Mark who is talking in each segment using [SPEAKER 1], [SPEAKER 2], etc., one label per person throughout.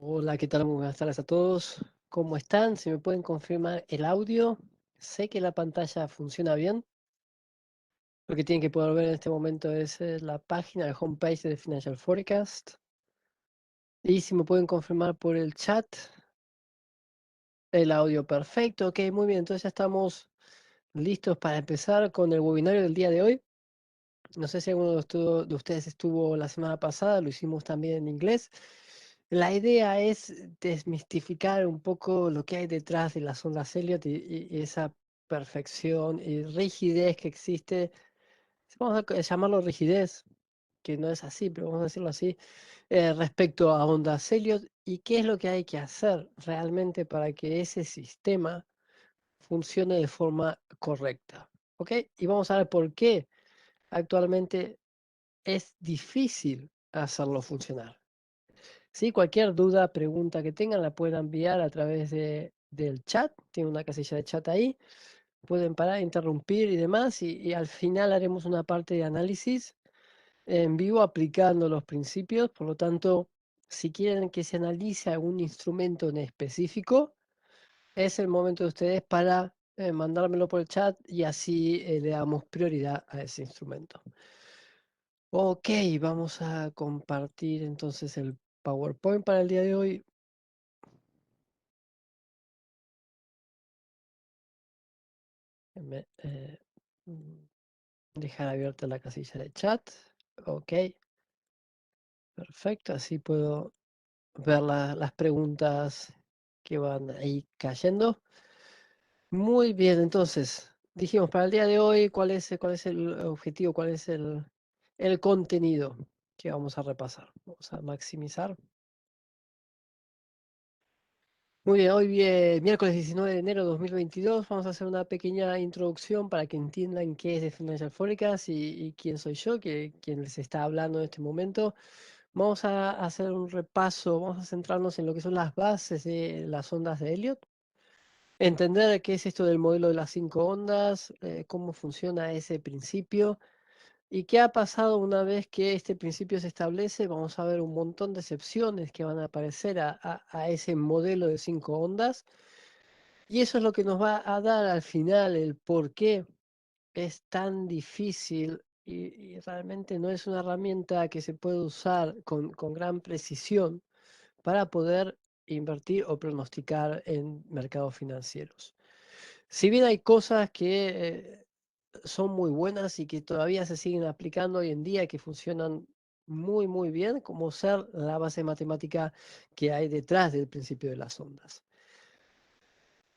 [SPEAKER 1] Hola, ¿qué tal? Muy buenas tardes a todos. ¿Cómo están? Si me pueden confirmar el audio. Sé que la pantalla funciona bien. Lo que tienen que poder ver en este momento es la página, el homepage de Financial Forecast. Y si me pueden confirmar por el chat, el audio perfecto. Ok, muy bien. Entonces ya estamos listos para empezar con el webinario del día de hoy. No sé si alguno de ustedes estuvo la semana pasada, lo hicimos también en inglés. La idea es desmistificar un poco lo que hay detrás de las ondas Elliott y esa perfección y rigidez que existe. Vamos a llamarlo rigidez, que no es así, pero vamos a decirlo así, respecto a ondas Elliott y qué es lo que hay que hacer realmente para que ese sistema funcione de forma correcta. ¿Ok? Y vamos a ver por qué actualmente es difícil hacerlo funcionar. Sí, cualquier duda, pregunta que tengan la pueden enviar a través del chat. Tiene una casilla de chat ahí. Pueden parar, interrumpir y demás. Y al final haremos una parte de análisis en vivo aplicando los principios. Por lo tanto, si quieren que se analice algún instrumento en específico, es el momento de ustedes para mandármelo por el chat y así le damos prioridad a ese instrumento. Ok, vamos a compartir entonces el PowerPoint para el día de hoy. Déjenme, dejar abierta la casilla de chat. Ok, perfecto. Así puedo ver las preguntas que van ahí cayendo. Muy bien, entonces, dijimos para el día de hoy cuál es el objetivo, cuál es el contenido que vamos a repasar. Vamos a maximizar. Muy bien, hoy miércoles 19 de enero de 2022 vamos a hacer una pequeña introducción para que entiendan qué es de Financial Forecast y quién soy yo, quien les está hablando en este momento. Vamos a hacer un repaso, vamos a centrarnos en lo que son las bases de las ondas de Elliot, entender qué es esto del modelo de las 5 ondas, cómo funciona ese principio y qué ha pasado una vez que este principio se establece. Vamos a ver un montón de excepciones que van a aparecer a ese modelo de 5 ondas. Y eso es lo que nos va a dar al final el por qué es tan difícil y realmente no es una herramienta que se puede usar con gran precisión para poder invertir o pronosticar en mercados financieros. Si bien hay cosas que son muy buenas y que todavía se siguen aplicando hoy en día, que funcionan muy bien, como ser la base matemática que hay detrás del principio de las ondas.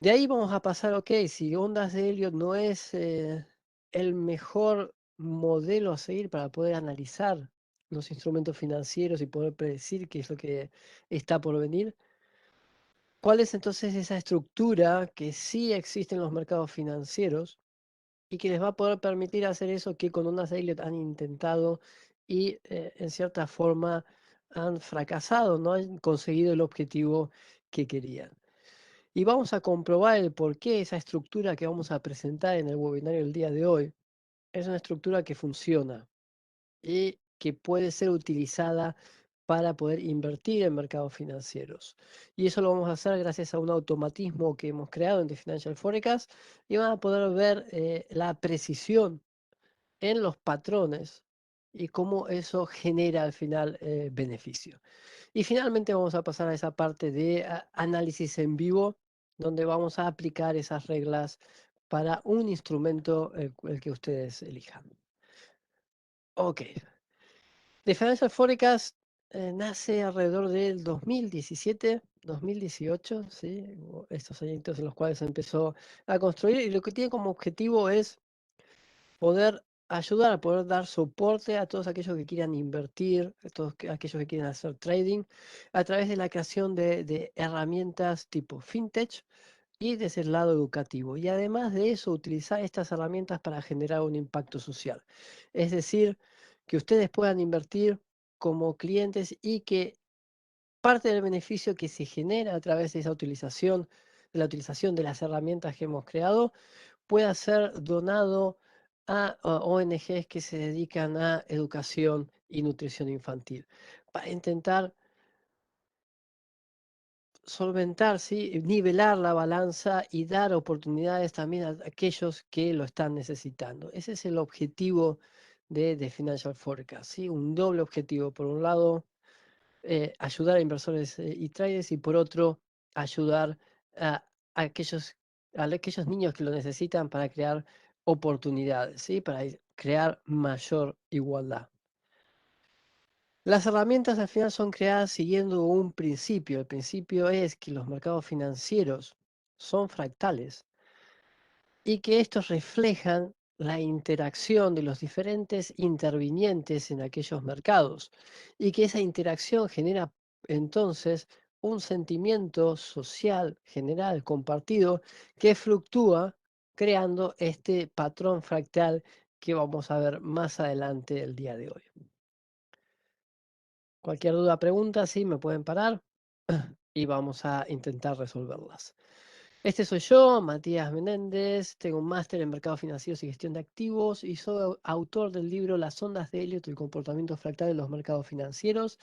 [SPEAKER 1] De ahí vamos a pasar, ok, si ondas de Elliot no es el mejor modelo a seguir para poder analizar los instrumentos financieros y poder predecir qué es lo que está por venir, ¿cuál es entonces esa estructura que sí existe en los mercados financieros y que les va a poder permitir hacer eso que con ondas de Elliot han intentado y en cierta forma han fracasado, no han conseguido el objetivo que querían? Y vamos a comprobar el por qué esa estructura que vamos a presentar en el webinario del día de hoy es una estructura que funciona y que puede ser utilizada para poder invertir en mercados financieros. Y eso lo vamos a hacer gracias a un automatismo que hemos creado en The Financial Forecast y van a poder ver la precisión en los patrones y cómo eso genera al final beneficio. Y finalmente vamos a pasar a esa parte de análisis en vivo, donde vamos a aplicar esas reglas para un instrumento el que ustedes elijan. Ok. The Financial Forecast nace alrededor del 2017, 2018, ¿sí? Hubo estos añitos en los cuales se empezó a construir y lo que tiene como objetivo es poder ayudar a poder dar soporte a todos aquellos que quieran invertir, a todos aquellos que quieran hacer trading, a través de la creación de herramientas tipo fintech y desde el lado educativo. Y además de eso, utilizar estas herramientas para generar un impacto social. Es decir, que ustedes puedan invertir como clientes y que parte del beneficio que se genera a través de esa utilización, de la utilización de las herramientas que hemos creado, pueda ser donado a ONGs que se dedican a educación y nutrición infantil, para intentar solventar, ¿sí? Nivelar la balanza y dar oportunidades también a aquellos que lo están necesitando. Ese es el objetivo de Financial Forecast, ¿sí? Un doble objetivo. Por un lado, ayudar a inversores y traders y por otro, ayudar a aquellos niños que lo necesitan para crear oportunidades, ¿sí? Para crear mayor igualdad. Las herramientas al final son creadas siguiendo un principio. El principio es que los mercados financieros son fractales y que estos reflejan la interacción de los diferentes intervinientes en aquellos mercados y que esa interacción genera entonces un sentimiento social general compartido que fluctúa creando este patrón fractal que vamos a ver más adelante el día de hoy. Cualquier duda, pregunta, sí, me pueden parar y vamos a intentar resolverlas. Este soy yo, Matías Menéndez, tengo un máster en mercados financieros y gestión de activos y soy autor del libro Las ondas de Elliott, el comportamiento fractal de los mercados financieros,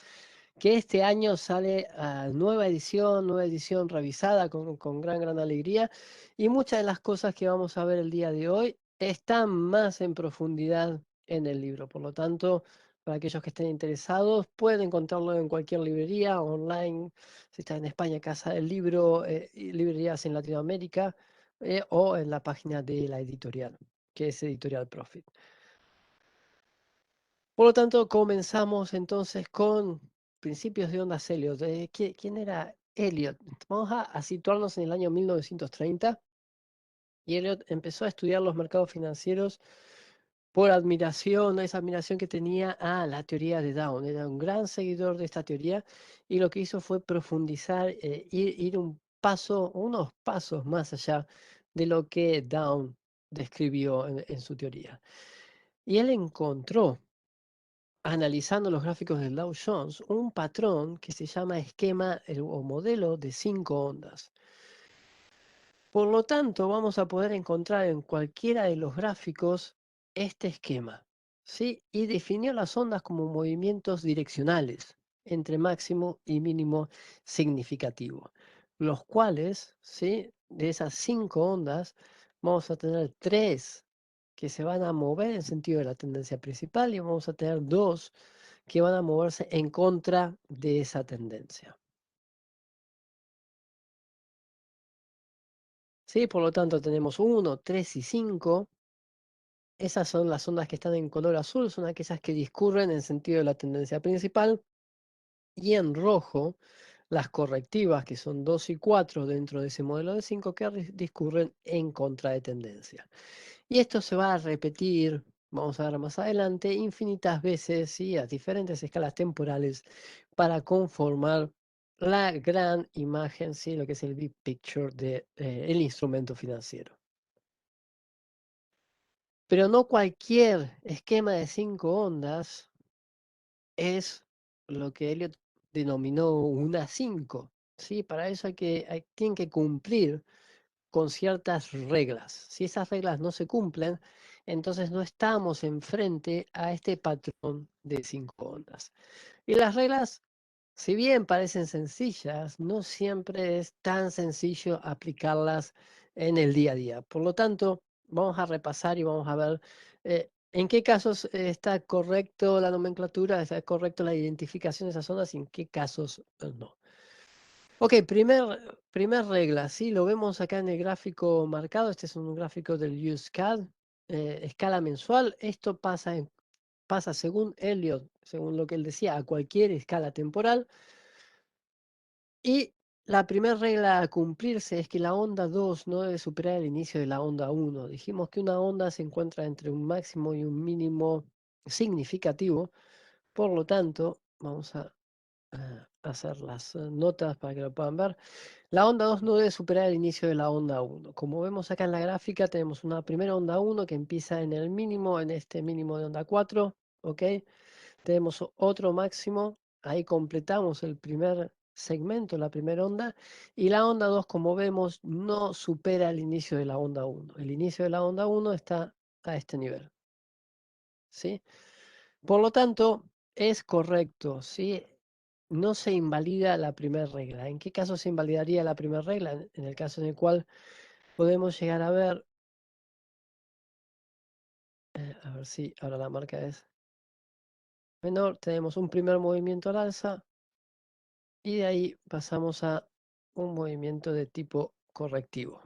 [SPEAKER 1] que este año sale a nueva edición revisada con gran alegría. Y muchas de las cosas que vamos a ver el día de hoy están más en profundidad en el libro. Por lo tanto, para aquellos que estén interesados, pueden encontrarlo en cualquier librería online, si está en España, Casa del Libro, y librerías en Latinoamérica, o en la página de la editorial, que es Editorial Profit. Por lo tanto, comenzamos entonces con principios de ondas Elliot. ¿Quién era Elliot? Vamos a situarnos en el año 1930 y Elliot empezó a estudiar los mercados financieros por admiración, esa admiración que tenía a la teoría de Down. Era un gran seguidor de esta teoría y lo que hizo fue profundizar, ir unos pasos más allá de lo que Down describió en su teoría. Y él encontró, analizando los gráficos del Dow Jones, un patrón que se llama esquema o modelo de 5 ondas. Por lo tanto, vamos a poder encontrar en cualquiera de los gráficos este esquema, ¿sí? Y definió las ondas como movimientos direccionales entre máximo y mínimo significativo, los cuales, ¿sí? De esas 5 ondas, vamos a tener 3 que se van a mover en sentido de la tendencia principal y vamos a tener 2 que van a moverse en contra de esa tendencia. ¿Sí? Por lo tanto, tenemos 1, 3 y 5. Esas son las ondas que están en color azul, son aquellas que discurren en sentido de la tendencia principal. Y en rojo, las correctivas, que son 2 y 4 dentro de ese modelo de 5, que discurren en contra de tendencia. Y esto se va a repetir, vamos a ver más adelante, infinitas veces y a diferentes escalas temporales para conformar la gran imagen, ¿sí? Lo que es el big picture del instrumento financiero. Pero no cualquier esquema de 5 ondas es lo que Elliot denominó una 5, ¿sí? Para eso tienen que cumplir con ciertas reglas. Si esas reglas no se cumplen, entonces no estamos enfrente a este patrón de 5 ondas. Y las reglas, si bien parecen sencillas, no siempre es tan sencillo aplicarlas en el día a día. Por lo tanto, vamos a repasar y vamos a ver en qué casos está correcto la nomenclatura, está correcto la identificación de esas zonas y en qué casos no. Ok, primer regla, sí, lo vemos acá en el gráfico marcado. Este es un gráfico del USCAD, escala mensual. Esto pasa según Elliot, según lo que él decía, a cualquier escala temporal. Y la primera regla a cumplirse es que la onda 2 no debe superar el inicio de la onda 1. Dijimos que una onda se encuentra entre un máximo y un mínimo significativo. Por lo tanto, vamos a hacer las notas para que lo puedan ver. La onda 2 no debe superar el inicio de la onda 1. Como vemos acá en la gráfica, tenemos una primera onda 1 que empieza en el mínimo, en este mínimo de onda 4, ¿ok? Tenemos otro máximo, ahí completamos el primer segmento, la primera onda, y la onda 2, como vemos, no supera el inicio de la onda 1. El inicio de la onda 1 está a este nivel, ¿sí? Por lo tanto, es correcto, ¿sí? no se invalida la primera regla. ¿En qué caso se invalidaría la primera regla? En el caso en el cual podemos llegar a ver, a ver si ahora la marca es menor, tenemos un primer movimiento al alza y de ahí pasamos a un movimiento de tipo correctivo.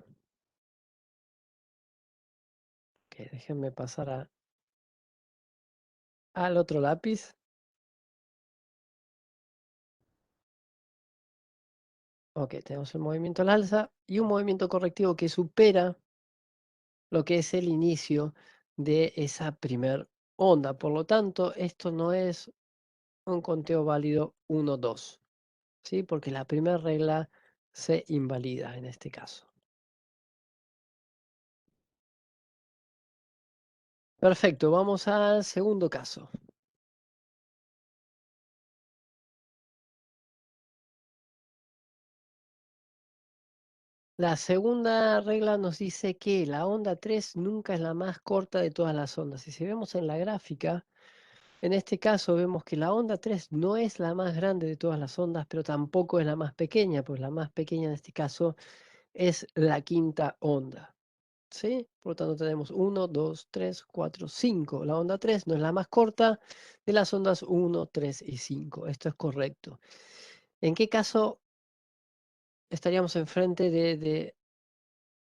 [SPEAKER 1] Ok, déjenme pasar al otro lápiz. Ok, tenemos el movimiento al alza y un movimiento correctivo que supera lo que es el inicio de esa primer onda. Por lo tanto, esto no es un conteo válido 1-2, ¿sí? Porque la primera regla se invalida en este caso. Perfecto, vamos al segundo caso. La segunda regla nos dice que la onda 3 nunca es la más corta de todas las ondas. Y si vemos en la gráfica, en este caso vemos que la onda 3 no es la más grande de todas las ondas, pero tampoco es la más pequeña, pues la más pequeña en este caso es la quinta onda. ¿Sí? Por lo tanto tenemos 1, 2, 3, 4, 5. La onda 3 no es la más corta de las ondas 1, 3 y 5. Esto es correcto. ¿En qué caso estaríamos enfrente de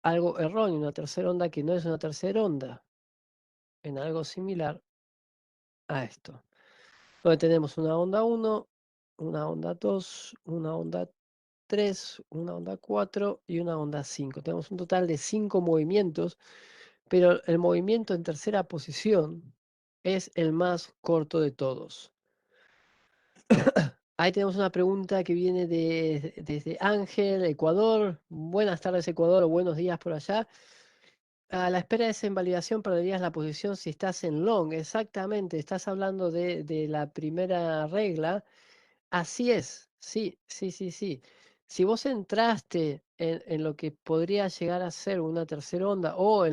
[SPEAKER 1] algo erróneo, una tercera onda que no es una tercera onda? En algo similar a esto, donde tenemos una onda 1, una onda 2, una onda 3, una onda 4 y una onda 5. Tenemos un total de 5 movimientos, pero el movimiento en tercera posición es el más corto de todos. Ahí tenemos una pregunta que viene desde Ángel, Ecuador. Buenas tardes, Ecuador, o buenos días por allá. A la espera de esa invalidación perderías la posición si estás en long. Exactamente, estás hablando de la primera regla. Así es, sí, sí, sí, sí. Si vos entraste en lo que podría llegar a ser una tercera onda o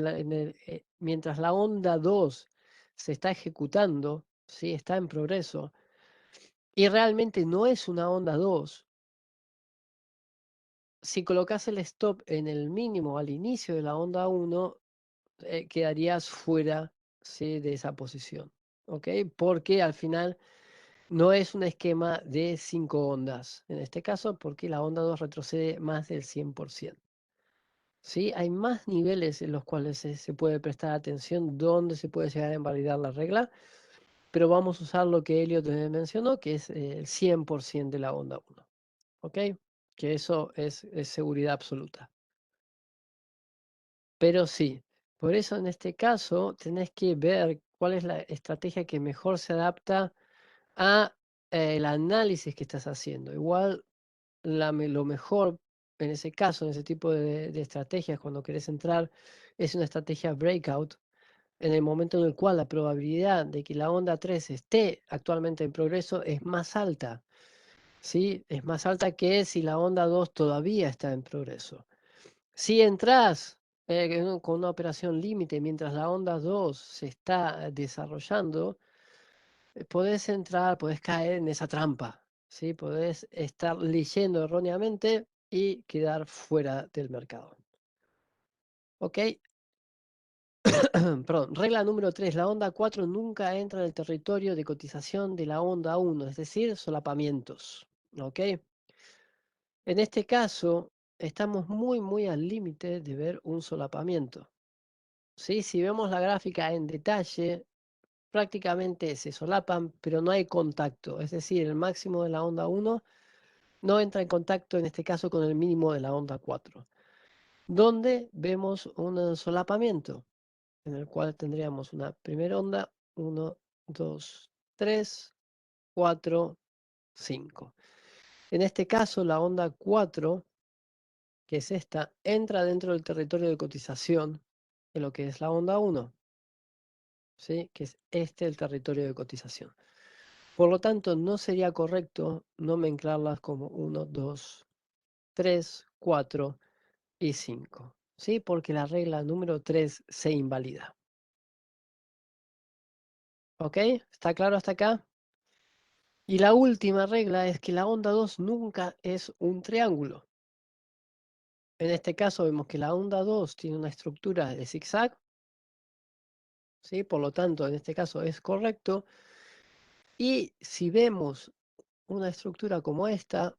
[SPEAKER 1] mientras la onda 2 se está ejecutando, ¿sí? Está en progreso, y realmente no es una onda 2, si colocas el stop en el mínimo al inicio de la onda 1, quedarías fuera, ¿sí? De esa posición, ¿ok? Porque al final no es un esquema de 5 ondas, en este caso, porque la onda 2 retrocede más del 100%. ¿Sí? Hay más niveles en los cuales se puede prestar atención, donde se puede llegar a invalidar la regla, pero vamos a usar lo que Elliot mencionó, que es el 100% de la onda 1. ¿Ok? Que eso es seguridad absoluta. Pero sí, por eso en este caso tenés que ver cuál es la estrategia que mejor se adapta a el análisis que estás haciendo. Igual lo mejor en ese caso, en ese tipo de estrategias, cuando querés entrar, es una estrategia breakout, en el momento en el cual la probabilidad de que la onda 3 esté actualmente en progreso es más alta. ¿Sí? Es más alta que si la onda 2 todavía está en progreso. Si entras con una operación límite mientras la onda 2 se está desarrollando, podés entrar, podés caer en esa trampa, ¿sí? Podés estar leyendo erróneamente y quedar fuera del mercado. ¿Ok? Perdón, regla número 3. La onda 4 nunca entra en el territorio de cotización de la onda 1, es decir, solapamientos. ¿Ok? En este caso, estamos muy, muy al límite de ver un solapamiento. ¿Sí? Si vemos la gráfica en detalle, prácticamente se solapan, pero no hay contacto. Es decir, el máximo de la onda 1 no entra en contacto, en este caso, con el mínimo de la onda 4, donde vemos un solapamiento, en el cual tendríamos una primera onda, 1, 2, 3, 4, 5. En este caso, la onda 4, que es esta, entra dentro del territorio de cotización de lo que es la onda 1, ¿sí? Que es el territorio de cotización. Por lo tanto, no sería correcto nomenclarlas como 1, 2, 3, 4 y 5, ¿sí? Porque la regla número 3 se invalida. ¿Ok? ¿Está claro hasta acá? Y la última regla es que la onda 2 nunca es un triángulo. En este caso vemos que la onda 2 tiene una estructura de zigzag, ¿sí? Por lo tanto, en este caso es correcto. Y si vemos una estructura como esta,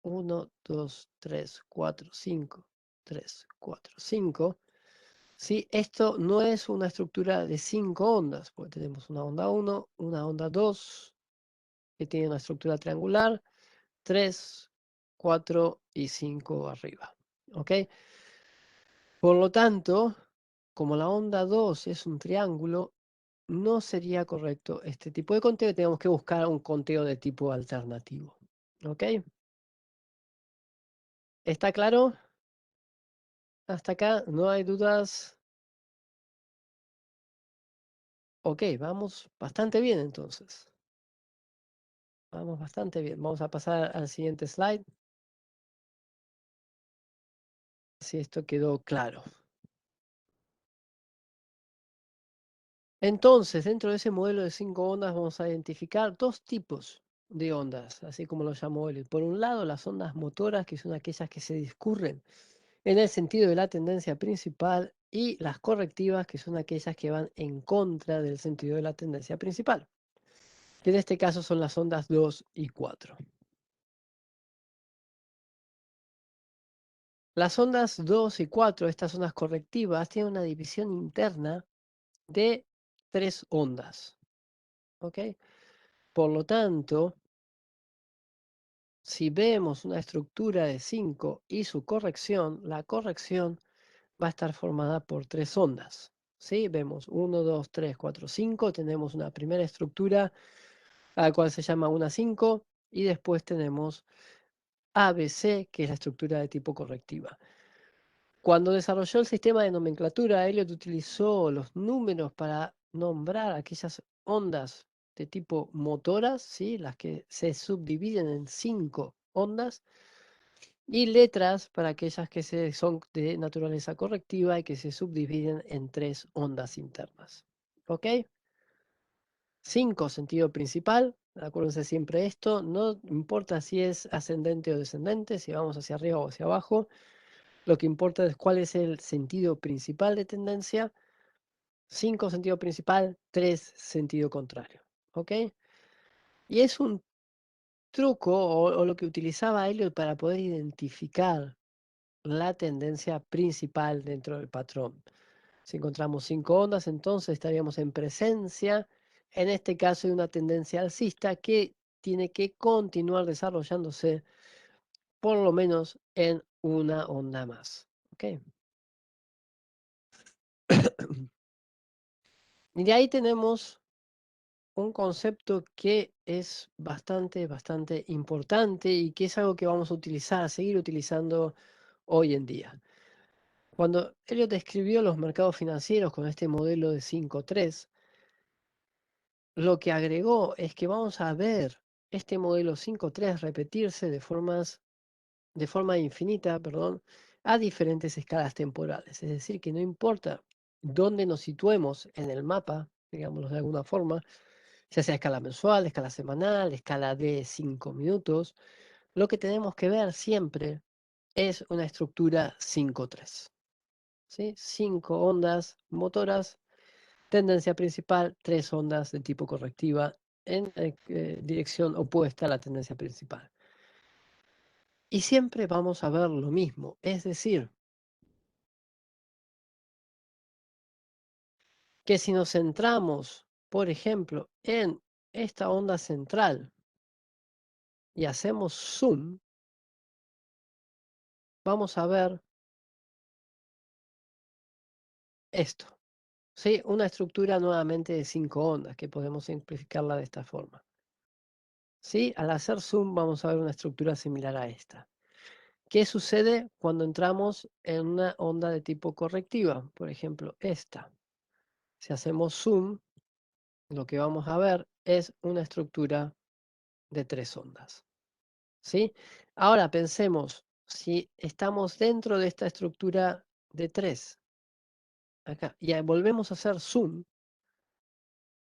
[SPEAKER 1] 1, 2, 3, 4, 5, 3, 4, 5, ¿sí? Esto no es una estructura de 5 ondas, porque tenemos una onda 1, una onda 2, que tiene una estructura triangular, 3, 4 y 5 arriba. ¿Ok? Por lo tanto, como la onda 2 es un triángulo, no sería correcto este tipo de conteo y tenemos que buscar un conteo de tipo alternativo. ¿Ok? ¿Está claro? Hasta acá, ¿no hay dudas? Ok, vamos bastante bien entonces. Vamos bastante bien. Vamos a pasar al siguiente slide, si esto quedó claro. Entonces, dentro de ese modelo de 5 ondas vamos a identificar dos tipos de ondas, así como lo llamó él. Por un lado, las ondas motoras, que son aquellas que se discurren en el sentido de la tendencia principal, y las correctivas, que son aquellas que van en contra del sentido de la tendencia principal, que en este caso son las ondas 2 y 4. Las ondas 2 y 4, estas ondas correctivas, tienen una división interna de 3 ondas. ¿Ok? Por lo tanto, si vemos una estructura de 5 y su corrección, la corrección va a estar formada por 3 ondas. ¿Sí? Vemos 1, 2, 3, 4, 5. Tenemos una primera estructura a la cual se llama una 5 y después tenemos ABC, que es la estructura de tipo correctiva. Cuando desarrolló el sistema de nomenclatura, Elliot utilizó los números para nombrar aquellas ondas de tipo motoras, ¿sí? Las que se subdividen en 5 ondas, y letras para aquellas que son de naturaleza correctiva y que se subdividen en 3 ondas internas. ¿Ok? 5, sentido principal. Acuérdense siempre esto, no importa si es ascendente o descendente, si vamos hacia arriba o hacia abajo, lo que importa es cuál es el sentido principal de tendencia. 5, sentido principal, 3, sentido contrario. ¿Ok? Y es un truco o lo que utilizaba Elliot para poder identificar la tendencia principal dentro del patrón. Si encontramos 5 ondas, entonces estaríamos en presencia, en este caso, de una tendencia alcista que tiene que continuar desarrollándose por lo menos en una onda más. ¿Ok? Y de ahí tenemos un concepto que es bastante importante y que es algo que vamos a utilizar, a seguir utilizando hoy en día. Cuando Elliot describió los mercados financieros con este modelo de 5-3, lo que agregó es que vamos a ver este modelo 5-3 repetirse de forma infinita, perdón, a diferentes escalas temporales. Es decir, que no importa dónde nos situemos en el mapa, digámoslo de alguna forma, ya sea escala mensual, escala semanal, escala de 5 minutos, lo que tenemos que ver siempre es una estructura 5-3. ¿Sí? 5 ondas motoras, tendencia principal, 3 ondas de tipo correctiva en dirección opuesta a la tendencia principal. Y siempre vamos a ver lo mismo, es decir, que si nos centramos, por ejemplo, en esta onda central y hacemos zoom, vamos a ver esto. ¿Sí? Una estructura nuevamente de 5 ondas, que podemos simplificarla de esta forma. ¿Sí? Al hacer zoom vamos a ver una estructura similar a esta. ¿Qué sucede cuando entramos en una onda de tipo correctiva? Por ejemplo, esta. Si hacemos zoom, lo que vamos a ver es una estructura de 3 ondas. ¿Sí? Ahora pensemos, si estamos dentro de esta estructura de 3, acá, y volvemos a hacer zoom,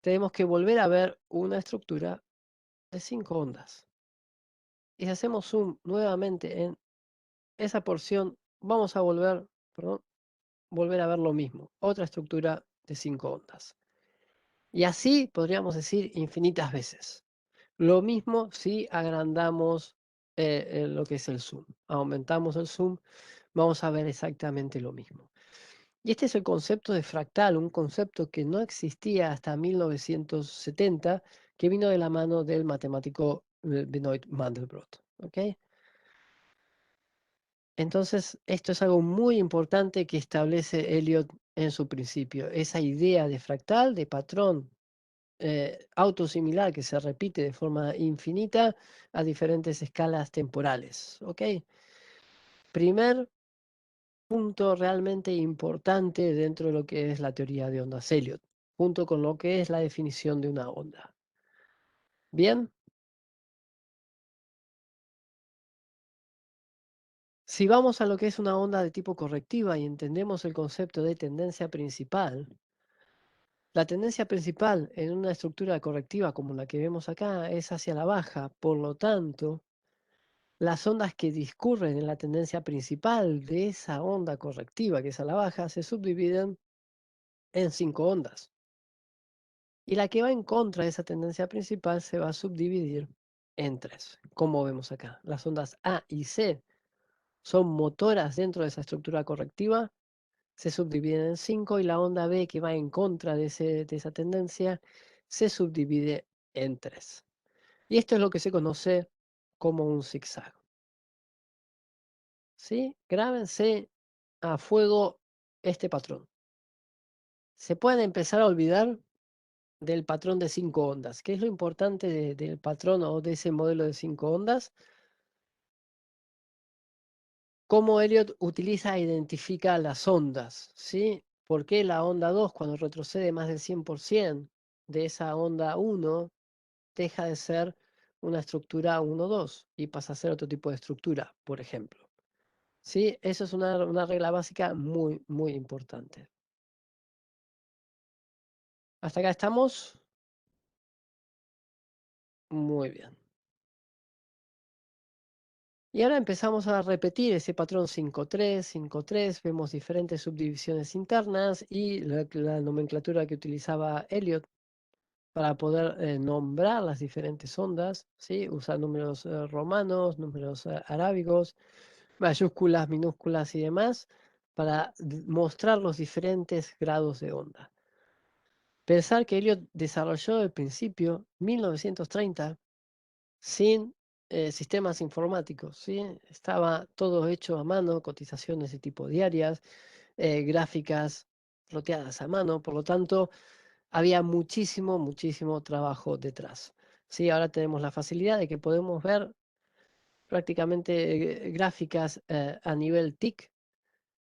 [SPEAKER 1] tenemos que volver a ver una estructura de 5 ondas. Y si hacemos zoom nuevamente en esa porción, vamos a volver a ver lo mismo, otra estructura de 5 ondas. Y así podríamos decir infinitas veces. Lo mismo si agrandamos lo que es el zoom. Aumentamos el zoom, vamos a ver exactamente lo mismo. Y este es el concepto de fractal, un concepto que no existía hasta 1970, que vino de la mano del matemático Benoit Mandelbrot. ¿Ok? Entonces, esto es algo muy importante que establece Elliot en su principio, esa idea de fractal, de patrón autosimilar que se repite de forma infinita a diferentes escalas temporales. ¿Ok? Primer punto realmente importante dentro de lo que es la teoría de ondas Elliot, junto con lo que es la definición de una onda. Bien, si vamos a lo que es una onda de tipo correctiva y entendemos el concepto de tendencia principal, la tendencia principal en una estructura correctiva como la que vemos acá es hacia la baja, por lo tanto, las ondas que discurren en la tendencia principal de esa onda correctiva que es a la baja se subdividen en 5 ondas. Y la que va en contra de esa tendencia principal se va a subdividir en 3, como vemos acá. Las ondas A y C son motoras dentro de esa estructura correctiva, se subdividen en 5 y la onda B que va en contra de esa tendencia se subdivide en 3. Y esto es lo que se conoce como un zigzag. ¿Sí? Grábense a fuego este patrón. Se pueden empezar a olvidar del patrón de 5 ondas. ¿Qué es lo importante del patrón o de ese modelo de 5 ondas? Cómo Elliot utiliza e identifica las ondas, ¿sí? ¿Por qué la onda 2 cuando retrocede más del 100% de esa onda 1 deja de ser una estructura 1-2 y pasa a ser otro tipo de estructura, por ejemplo? ¿Sí? Eso es una regla básica muy, muy importante. ¿Hasta acá estamos? Muy bien. Y ahora empezamos a repetir ese patrón 5-3, 5-3, vemos diferentes subdivisiones internas y la nomenclatura que utilizaba Elliot para poder nombrar las diferentes ondas, ¿sí? Usar números romanos, números arábigos, mayúsculas, minúsculas y demás, para mostrar los diferentes grados de onda. Pensar que Elliot desarrolló el principio 1930 sin sistemas informáticos, ¿sí? Estaba todo hecho a mano, cotizaciones de tipo diarias, gráficas ploteadas a mano, por lo tanto, había muchísimo, muchísimo trabajo detrás. Sí, ahora tenemos la facilidad de que podemos ver prácticamente gráficas a nivel TIC,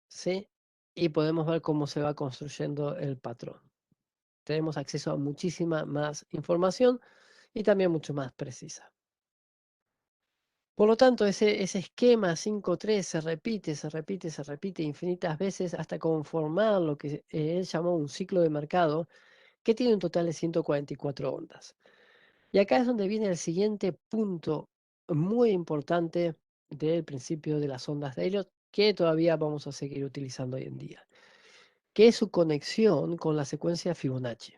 [SPEAKER 1] ¿sí? Y podemos ver cómo se va construyendo el patrón. Tenemos acceso a muchísima más información y también mucho más precisa. Por lo tanto, ese esquema 5-3 se repite, se repite, se repite infinitas veces hasta conformar lo que él llamó un ciclo de mercado que tiene un total de 144 ondas. Y acá es donde viene el siguiente punto muy importante del principio de las ondas de Elliot que todavía vamos a seguir utilizando hoy en día, que es su conexión con la secuencia Fibonacci.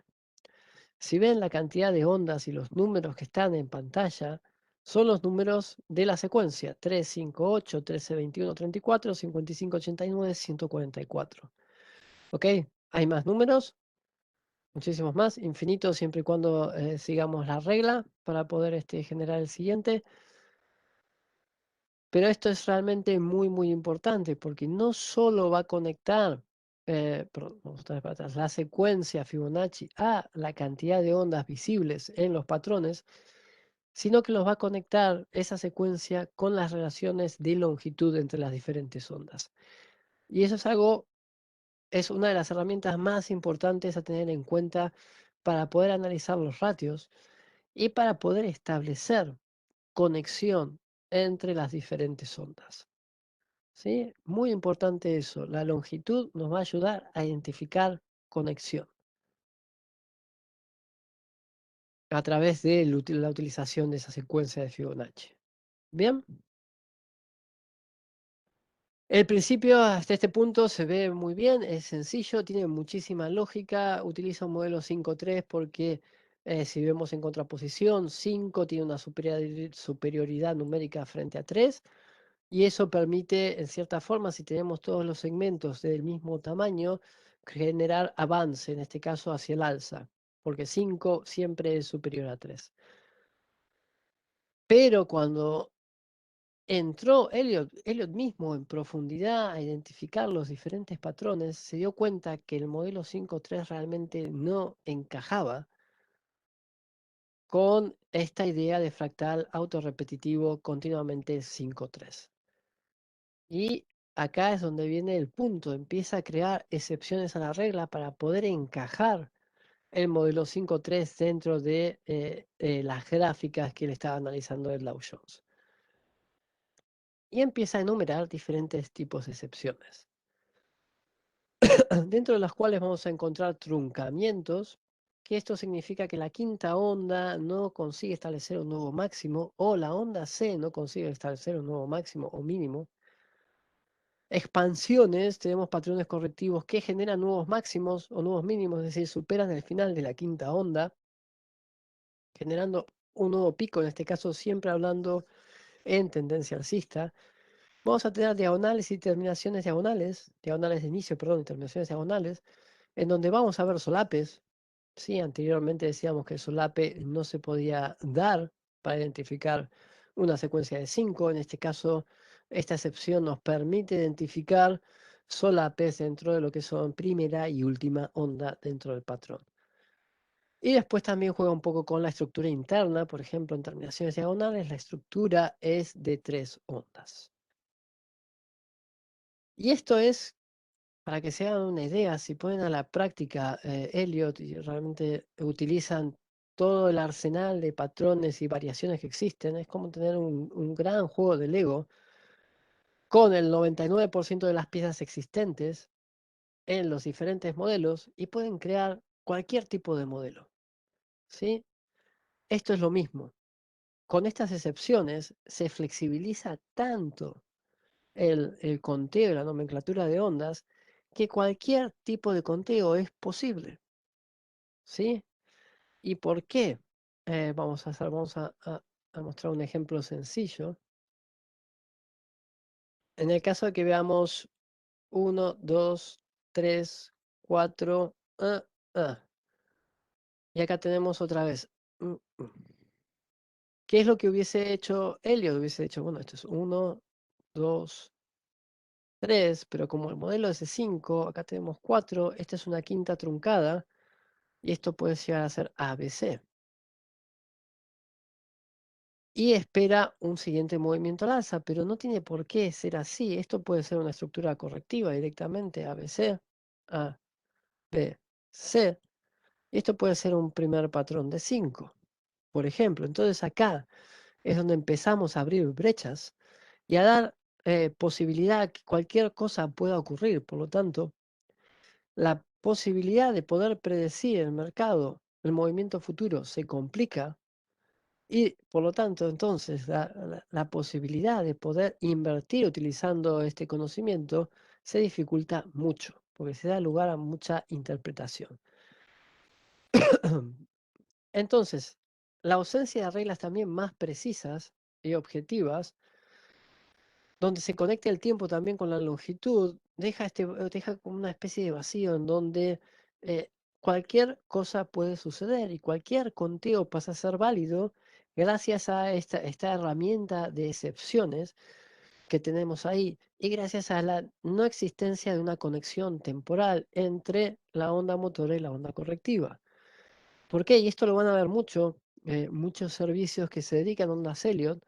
[SPEAKER 1] Si ven la cantidad de ondas y los números que están en pantalla, son los números de la secuencia 3, 5, 8, 13, 21, 34, 55, 89, 144. ¿Ok? Hay más números, muchísimos más, infinitos siempre y cuando sigamos la regla para poder generar el siguiente. Pero esto es realmente muy, muy importante porque no solo va a conectar vamos otra vez para atrás, la secuencia Fibonacci a la cantidad de ondas visibles en los patrones, sino que los va a conectar esa secuencia con las relaciones de longitud entre las diferentes ondas. Y eso es una de las herramientas más importantes a tener en cuenta para poder analizar los ratios y para poder establecer conexión entre las diferentes ondas. ¿Sí? Muy importante eso. La longitud nos va a ayudar a identificar conexión. a través de la utilización de esa secuencia de Fibonacci. Bien, el principio hasta este punto se ve muy bien, es sencillo, tiene muchísima lógica, utiliza un modelo 5-3 porque si vemos en contraposición, 5 tiene una superioridad numérica frente a 3 y eso permite, en cierta forma, si tenemos todos los segmentos del mismo tamaño, generar avance, en este caso hacia el alza, porque 5 siempre es superior a 3. Pero cuando entró Elliot mismo en profundidad a identificar los diferentes patrones, se dio cuenta que el modelo 5.3 realmente no encajaba con esta idea de fractal autorrepetitivo continuamente 5.3. Y acá es donde viene el punto, empieza a crear excepciones a la regla para poder encajar el modelo 5.3 dentro de las gráficas que él estaba analizando el Dow Jones. Y empieza a enumerar diferentes tipos de excepciones, dentro de las cuales vamos a encontrar truncamientos, que esto significa que la quinta onda no consigue establecer un nuevo máximo, o la onda C no consigue establecer un nuevo máximo o mínimo. Expansiones, tenemos patrones correctivos que generan nuevos máximos o nuevos mínimos, es decir, superan el final de la quinta onda, generando un nuevo pico, en este caso siempre hablando en tendencia alcista. Vamos a tener diagonales y terminaciones diagonales, diagonales de inicio, perdón, y terminaciones diagonales, en donde vamos a ver solapes. Sí, anteriormente decíamos que el solape no se podía dar para identificar una secuencia de 5. En este caso, esta excepción nos permite identificar solapes dentro de lo que son primera y última onda dentro del patrón. Y después también juega un poco con la estructura interna. Por ejemplo, en terminaciones diagonales, la estructura es de 3 ondas. Y esto es, para que se hagan una idea, si ponen a la práctica Elliot y realmente utilizan todo el arsenal de patrones y variaciones que existen, es como tener un gran juego de Lego con el 99% de las piezas existentes en los diferentes modelos y pueden crear cualquier tipo de modelo, ¿sí? Esto es lo mismo. Con estas excepciones se flexibiliza tanto el conteo y la nomenclatura de ondas que cualquier tipo de conteo es posible, ¿sí? ¿Y por qué? Vamos a mostrar un ejemplo sencillo. En el caso de que veamos 1, 2, 3, 4, ah, y acá tenemos otra vez. mm, mm. ¿Qué es lo que hubiese hecho Elliot? Hubiese hecho, bueno, esto es 1, 2, 3, pero como el modelo es de 5, acá tenemos 4, esta es una quinta truncada, y esto puede llegar a ser ABC. Y espera un siguiente movimiento al alza, pero no tiene por qué ser así. Esto puede ser una estructura correctiva directamente, ABC, A, B, C. Y esto puede ser un primer patrón de 5, por ejemplo. Entonces acá es donde empezamos a abrir brechas y a dar posibilidad que cualquier cosa pueda ocurrir. Por lo tanto, la posibilidad de poder predecir el mercado, el movimiento futuro, se complica. Y por lo tanto, entonces, la posibilidad de poder invertir utilizando este conocimiento se dificulta mucho, porque se da lugar a mucha interpretación. Entonces, la ausencia de reglas también más precisas y objetivas, donde se conecta el tiempo también con la longitud, deja como una especie de vacío en donde cualquier cosa puede suceder y cualquier conteo pasa a ser válido gracias a esta herramienta de excepciones que tenemos ahí y gracias a la no existencia de una conexión temporal entre la onda motora y la onda correctiva. ¿Por qué? Y esto lo van a ver mucho, muchos servicios que se dedican a ondas Elliot.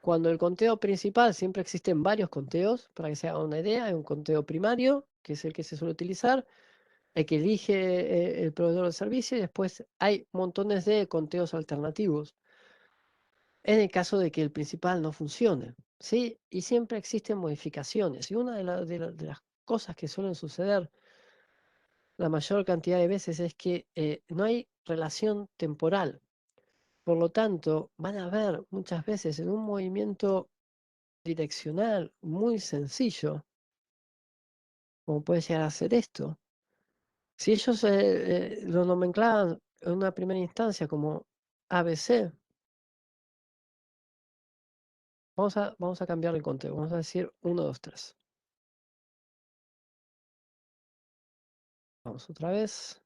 [SPEAKER 1] Cuando el conteo principal, siempre existen varios conteos, para que se haga una idea, hay un conteo primario, que es el que se suele utilizar, el que elige el proveedor de servicio, y después hay montones de conteos alternativos, en el caso de que el principal no funcione, ¿sí? Y siempre existen modificaciones, y una de las cosas que suelen suceder la mayor cantidad de veces es que no hay relación temporal. Por lo tanto, van a ver muchas veces en un movimiento direccional muy sencillo, como puede llegar a ser esto. Si ellos lo nomenclaban en una primera instancia como ABC, vamos a cambiar el conteo, vamos a decir 1, 2, 3. Vamos otra vez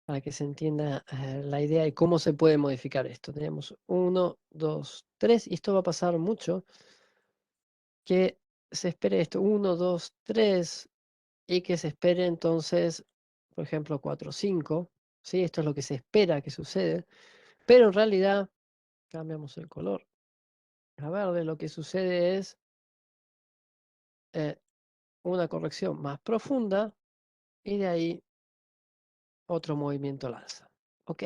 [SPEAKER 1] para que se entienda la idea de cómo se puede modificar esto. Tenemos 1, 2, 3 y esto va a pasar mucho, que se espere esto 1, 2, 3 y que se espere entonces, por ejemplo, 4, 5. ¿Sí? Esto es lo que se espera que sucede, pero en realidad cambiamos el color a verde. Lo que sucede es eh, una corrección más profunda y de ahí otro movimiento al alza. Ok,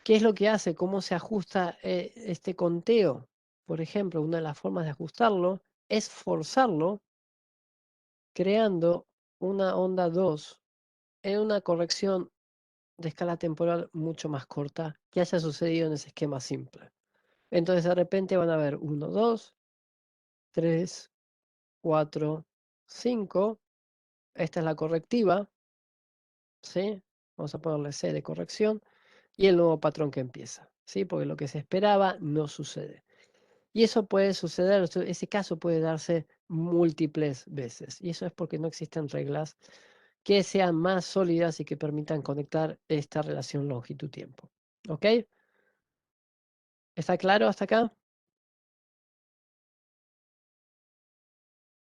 [SPEAKER 1] ¿qué es lo que hace? ¿Cómo se ajusta este conteo? Por ejemplo, una de las formas de ajustarlo es forzarlo creando una onda 2 en una corrección de escala temporal mucho más corta que haya sucedido en ese esquema simple. Entonces de repente van a ver 1, 2, 3, 4, 5. Esta es la correctiva, ¿sí? Vamos a ponerle C de corrección y el nuevo patrón que empieza, ¿sí? Porque lo que se esperaba no sucede. Y eso puede suceder, ese caso puede darse múltiples veces. Y eso es porque no existen reglas que sean más sólidas y que permitan conectar esta relación longitud-tiempo. ¿Ok? ¿Está claro hasta acá?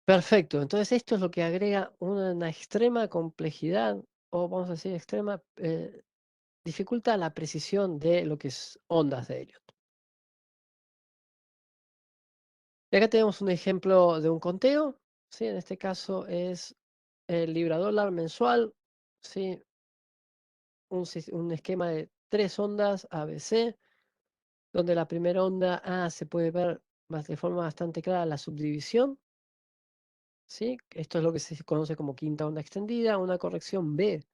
[SPEAKER 1] Perfecto. Entonces esto es lo que agrega una extrema complejidad, o vamos a decir extrema dificulta la precisión de lo que es ondas de Elliot. Y acá tenemos un ejemplo de un conteo, ¿sí? En este caso es el libra dólar mensual, ¿sí? Un esquema de 3 ondas ABC, donde la primera onda A se puede ver de forma bastante clara la subdivisión, ¿sí? Esto es lo que se conoce como quinta onda extendida, una corrección B,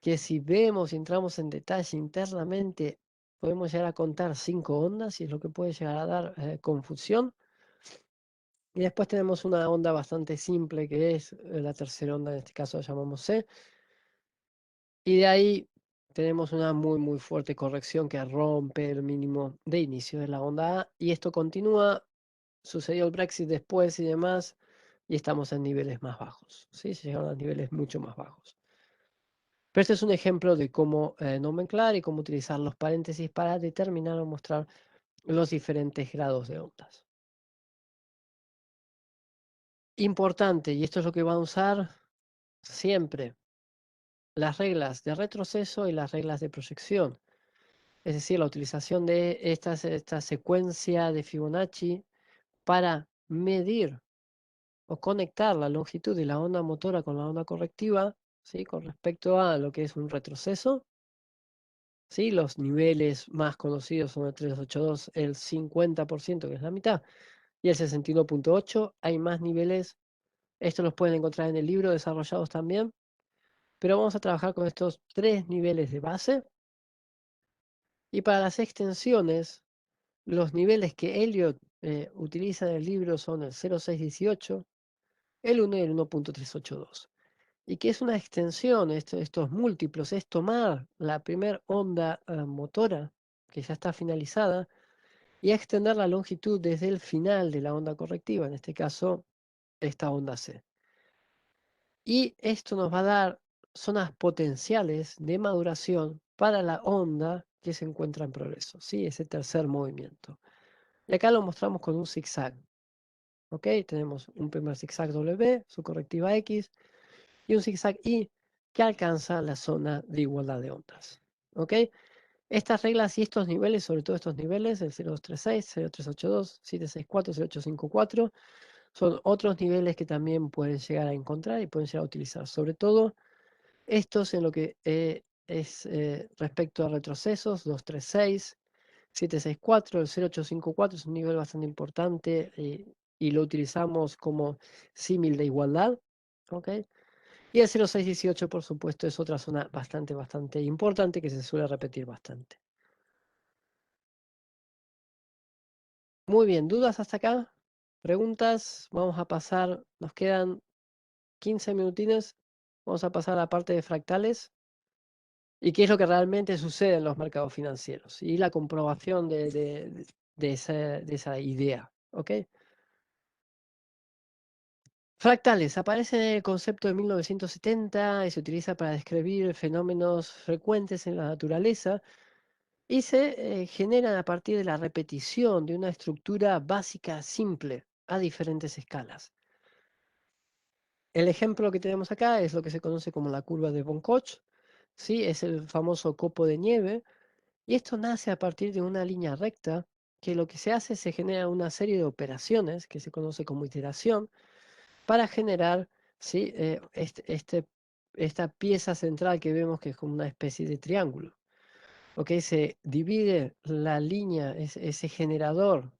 [SPEAKER 1] que si vemos y entramos en detalle internamente, podemos llegar a contar 5 ondas y es lo que puede llegar a dar confusión. Y después tenemos una onda bastante simple que es la tercera onda, en este caso la llamamos C. Y de ahí tenemos una muy fuerte corrección que rompe el mínimo de inicio de la onda A. Y esto continúa, sucedió el Brexit después y demás, y estamos en niveles más bajos. ¿Sí? Se llegaron a niveles mucho más bajos. Pero este es un ejemplo de cómo nomenclar y cómo utilizar los paréntesis para determinar o mostrar los diferentes grados de ondas. Importante, y esto es lo que va a usar siempre, las reglas de retroceso y las reglas de proyección. Es decir, la utilización de esta secuencia de Fibonacci para medir o conectar la longitud de la onda motora con la onda correctiva, ¿sí? Con respecto a lo que es un retroceso. ¿Sí? Los niveles más conocidos son el 382, el 50%, que es la mitad, y el 61.8. Hay más niveles, estos los pueden encontrar en el libro desarrollados también, pero vamos a trabajar con estos 3 niveles de base. Y para las extensiones, los niveles que Elliot utiliza en el libro son el 0,618, el 1 y el 1.382. Y que es una extensión, estos múltiplos, es tomar la primera onda motora, que ya está finalizada, y extender la longitud desde el final de la onda correctiva, en este caso, esta onda C. Y esto nos va a dar zonas potenciales de maduración para la onda que se encuentra en progreso, ¿sí? Ese tercer movimiento. Y acá lo mostramos con un zigzag. ¿Ok? Tenemos un primer zigzag W, su correctiva X, y un zigzag Y que alcanza la zona de igualdad de ondas. ¿Ok? Estas reglas y estos niveles, sobre todo estos niveles, el 0236, 0382, 764, 0854, son otros niveles que también pueden llegar a encontrar y pueden llegar a utilizar. Sobre todo estos en lo que es respecto a retrocesos, 236, 764, el 0854 es un nivel bastante importante y lo utilizamos como símil de igualdad. ¿Ok? Y el 0618, por supuesto, es otra zona bastante importante que se suele repetir bastante. Muy bien, ¿dudas hasta acá? ¿Preguntas? Vamos a pasar, nos quedan 15 minutines. Vamos a pasar a la parte de fractales y qué es lo que realmente sucede en los mercados financieros y la comprobación de esa idea. ¿Ok? Fractales aparece en el concepto de 1970 y se utiliza para describir fenómenos frecuentes en la naturaleza y se generan a partir de la repetición de una estructura básica simple a diferentes escalas. El ejemplo que tenemos acá es lo que se conoce como la curva de von Koch, ¿sí? Es el famoso copo de nieve, y esto nace a partir de una línea recta, que lo que se hace es se genera una serie de operaciones que se conoce como iteración para generar, ¿sí? Esta pieza central que vemos que es como una especie de triángulo. ¿Ok? Se divide la línea, ese generador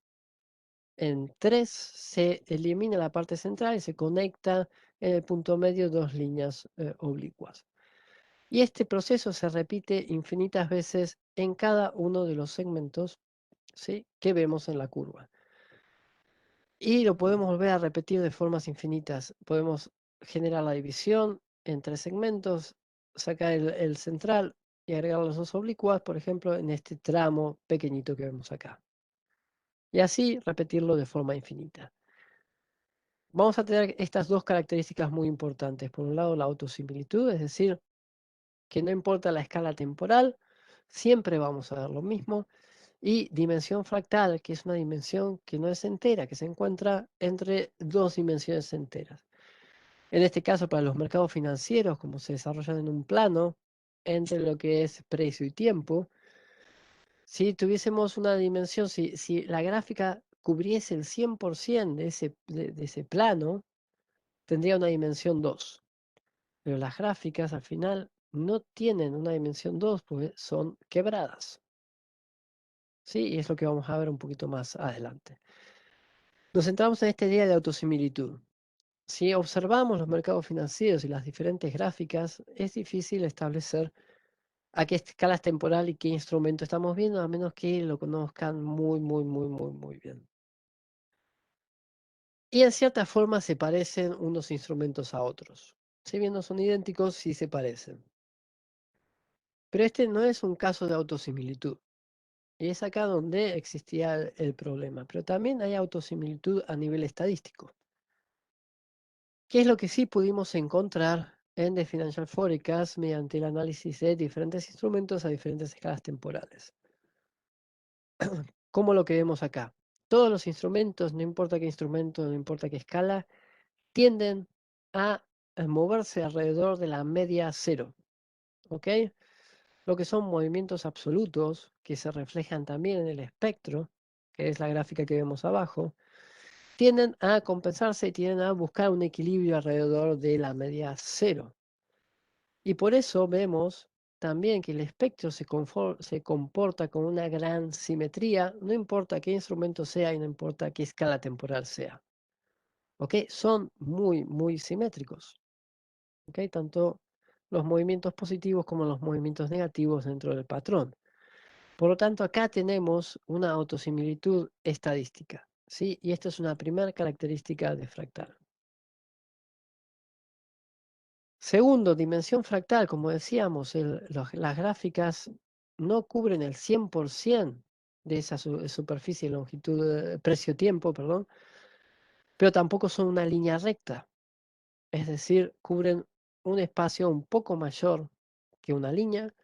[SPEAKER 1] en tres, se elimina la parte central y se conecta en el punto medio dos líneas oblicuas. Y este proceso se repite infinitas veces en cada uno de los segmentos, ¿sí?, que vemos en la curva. Y lo podemos volver a repetir de formas infinitas. Podemos generar la división en tres segmentos, sacar el central y agregar las dos oblicuas, por ejemplo, en este tramo pequeñito que vemos acá. Y así repetirlo de forma infinita. Vamos a tener estas dos características muy importantes. Por un lado, la autosimilitud, es decir, que no importa la escala temporal, siempre vamos a ver lo mismo. Y dimensión fractal, que es una dimensión que no es entera, que se encuentra entre dos dimensiones enteras. En este caso, para los mercados financieros, como se desarrollan en un plano entre lo que es precio y tiempo, si tuviésemos una dimensión, si la gráfica cubriese el 100% de ese plano, tendría una dimensión 2. Pero las gráficas al final no tienen una dimensión 2 porque son quebradas. ¿Sí? Y es lo que vamos a ver un poquito más adelante. Nos centramos en esta idea de autosimilitud. Si observamos los mercados financieros y las diferentes gráficas, es difícil establecer a qué escalas temporal y qué instrumento estamos viendo, a menos que lo conozcan muy bien. Y en cierta forma se parecen unos instrumentos a otros. Si bien no son idénticos, sí se parecen. Pero este no es un caso de autosimilitud. Y es acá donde existía el problema. Pero también hay autosimilitud a nivel estadístico. ¿Qué es lo que sí pudimos encontrar en The Financial Forecast mediante el análisis de diferentes instrumentos a diferentes escalas temporales? Como lo que vemos acá. Todos los instrumentos, no importa qué instrumento, no importa qué escala, tienden a moverse alrededor de la media cero. ¿Ok? Lo que son movimientos absolutos, que se reflejan también en el espectro, que es la gráfica que vemos abajo, tienden a compensarse y tienden a buscar un equilibrio alrededor de la media cero. Y por eso vemos también que el espectro se comporta con una gran simetría, no importa qué instrumento sea y no importa qué escala temporal sea. ¿Ok? Son muy simétricos. ¿Ok? Tanto los movimientos positivos como los movimientos negativos dentro del patrón. Por lo tanto, acá tenemos una autosimilitud estadística, ¿sí? Y esta es una primera característica de fractal. Segundo, dimensión fractal, como decíamos, las gráficas no cubren el 100% de esa superficie, longitud, precio-tiempo, perdón, pero tampoco son una línea recta, es decir, cubren un espacio un poco mayor que una línea